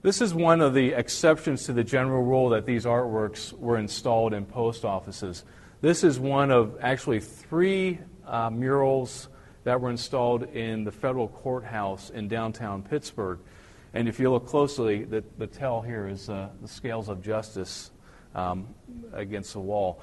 This is one of the exceptions to the general rule that these artworks were installed in post offices. This is one of actually 3 murals that were installed in the federal courthouse in downtown Pittsburgh. And if you look closely, the tell here is the scales of justice against the wall.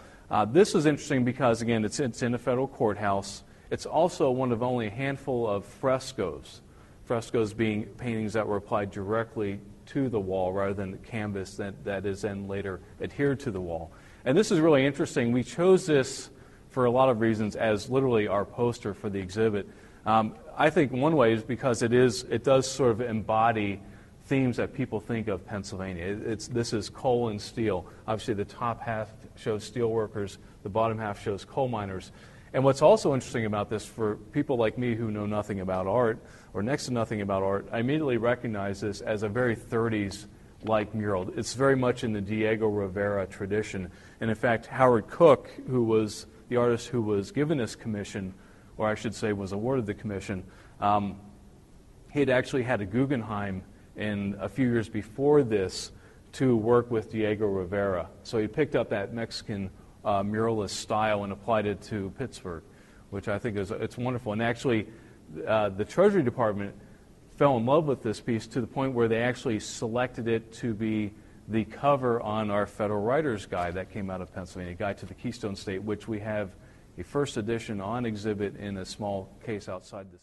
This is interesting because, again, it's in a federal courthouse. It's also one of only a handful of frescoes. Frescoes being paintings that were applied directly to the wall rather than the canvas that is then later adhered to the wall. And this is really interesting. We chose this for a lot of reasons as literally our poster for the exhibit. I think one way is because it does sort of embody themes that people think of Pennsylvania. This is coal and steel. Obviously, the top half shows steel workers, the bottom half shows coal miners. And what's also interesting about this, for people like me who know nothing about art, or next to nothing about art, I immediately recognize this as a very 30s-like mural. It's very much in the Diego Rivera tradition. And in fact, Howard Cook, who was the artist who was given this commission, or I should say was awarded the commission, he had actually had a Guggenheim a few years before this to work with Diego Rivera. So he picked up that Mexican muralist style and applied it to Pittsburgh, which I think it's wonderful. And actually, the Treasury Department fell in love with this piece to the point where they actually selected it to be the cover on our Federal Writers Guide that came out of Pennsylvania, Guide to the Keystone State, which we have a first edition on exhibit in a small case outside this.